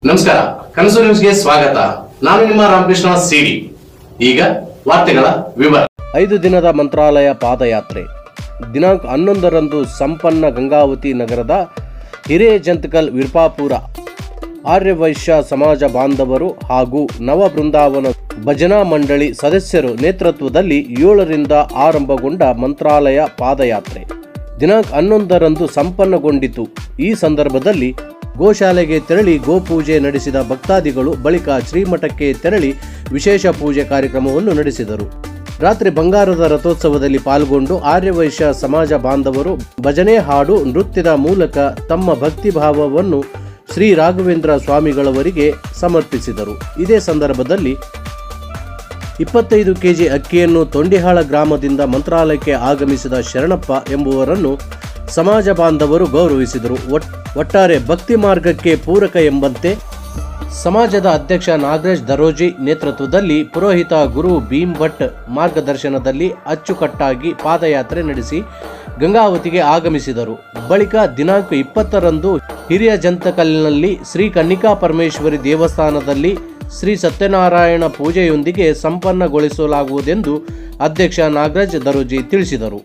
ನಮಸ್ಕಾರ, ಕನಸು ನ್ಯೂಸ್ಗೆ ಸ್ವಾಗತ. ನಾನು ನಿಮ್ಮ ರಾಮಕೃಷ್ಣ ಸಿಡಿ. ಈಗ ವಾರ್ತೆಗಳ ವಿವರ. 5 ದಿನದ ಮಂತ್ರಾಲಯ ಪಾದಯಾತ್ರೆ ದಿನಾಂಕ 11ರಂದು ಸಂಪನ್ನ ಗಂಗಾವತಿ ನಗರದ ಹಿರೇಜಂತಕಲ್ ವಿರ್ಪಾಪುರ ಆರ್ಯವೈಶ್ಯ ಸಮಾಜ ಬಾಂಧವರು ಹಾಗೂ ನವ ಬೃಂದಾವನ ಭಜನಾ ಮಂಡಳಿ ಸದಸ್ಯರು ನೇತೃತ್ವದಲ್ಲಿ 7ರಿಂದ ಆರಂಭಗೊಂಡ ಮಂತ್ರಾಲಯ ಪಾದಯಾತ್ರೆ ದಿನಾಂಕ 11ರಂದು ಸಂಪನ್ನಗೊಂಡಿತು. ಈ ಸಂದರ್ಭದಲ್ಲಿ ಗೋಶಾಲೆಗೆ ತೆರಳಿ ಗೋಪೂಜೆ ನಡೆಸಿದ ಭಕ್ತಾದಿಗಳು ಬಳಿಕ ಶ್ರೀಮಠಕ್ಕೆ ತೆರಳಿ ವಿಶೇಷ ಪೂಜೆ ಕಾರ್ಯಕ್ರಮವನ್ನು ನಡೆಸಿದರು. ರಾತ್ರಿ ಬಂಗಾರದ ರಥೋತ್ಸವದಲ್ಲಿ ಪಾಲ್ಗೊಂಡು ಆರ್ಯವೈಶ್ಯ ಸಮಾಜ ಬಾಂಧವರು ಭಜನೆ ಹಾಡು ನೃತ್ಯದ ಮೂಲಕ ತಮ್ಮ ಭಕ್ತಿಭಾವವನ್ನು ಶ್ರೀ ರಾಘವೇಂದ್ರ ಸ್ವಾಮಿಗಳವರಿಗೆ ಸಮರ್ಪಿಸಿದರು. ಇದೇ ಸಂದರ್ಭದಲ್ಲಿ 25 ಕೆಜಿ ಅಕ್ಕಿಯನ್ನು ತೊಂಡಿಹಾಳ ಗ್ರಾಮದಿಂದ ಮಂತ್ರಾಲಯಕ್ಕೆ ಆಗಮಿಸಿದ ಶರಣಪ್ಪ ಎಂಬುವರನ್ನು ಸಮಾಜ ಬಾಂಧವರು ಗೌರವಿಸಿದರು. ಒಟ್ಟಾರೆ ಭಕ್ತಿ ಮಾರ್ಗಕ್ಕೆ ಪೂರಕ ಎಂಬಂತೆ ಸಮಾಜದ ಅಧ್ಯಕ್ಷ ನಾಗರಾಜ್ ದರೋಜಿ ನೇತೃತ್ವದಲ್ಲಿ ಪುರೋಹಿತ ಗುರು ಭೀಮ್ ಭಟ್ ಮಾರ್ಗದರ್ಶನದಲ್ಲಿ ಅಚ್ಚುಕಟ್ಟಾಗಿ ಪಾದಯಾತ್ರೆ ನಡೆಸಿ ಗಂಗಾವತಿಗೆ ಆಗಮಿಸಿದರು. ಬಳಿಕ ದಿನಾಂಕ 20ರಂದು ಹಿರಿಯ ಜಂತಕಲ್ನಲ್ಲಿ ಶ್ರೀ ಕನ್ನಿಕಾ ಪರಮೇಶ್ವರಿ ದೇವಸ್ಥಾನದಲ್ಲಿ ಶ್ರೀ ಸತ್ಯನಾರಾಯಣ ಪೂಜೆಯೊಂದಿಗೆ ಸಂಪನ್ನಗೊಳಿಸಲಾಗುವುದೆಂದು ಅಧ್ಯಕ್ಷ ನಾಗರಾಜ್ ದರೋಜಿ ತಿಳಿಸಿದರು.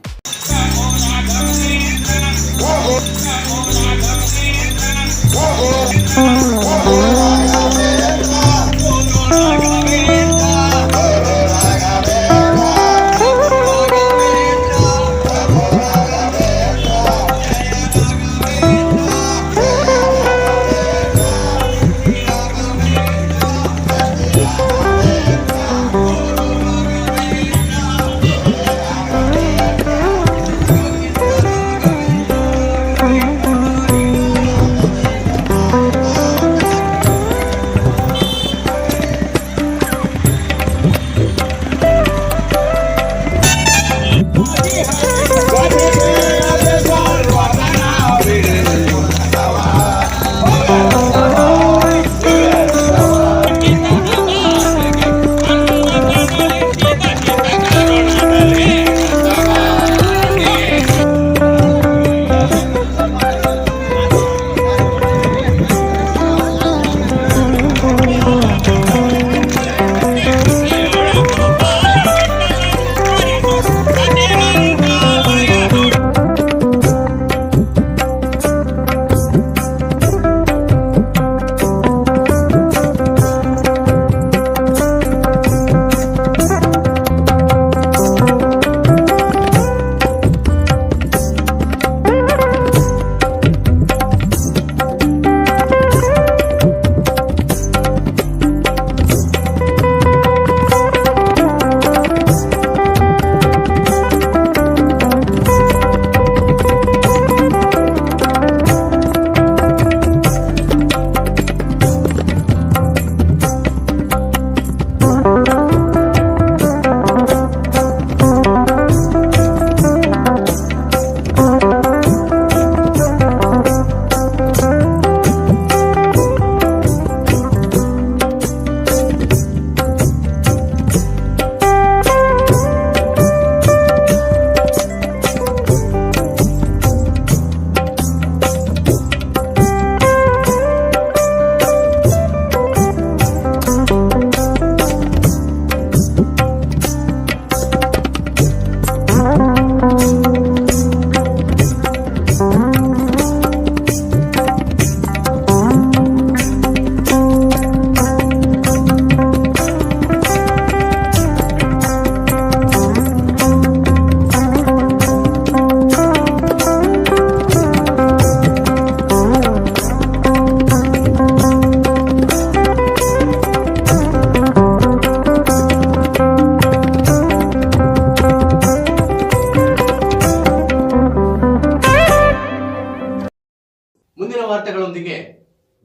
ಮುಂದಿನ ವಾರ್ತೆಗಳೊಂದಿಗೆ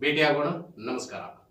ಭೇಟಿಯಾಗೋಣ. ನಮಸ್ಕಾರ.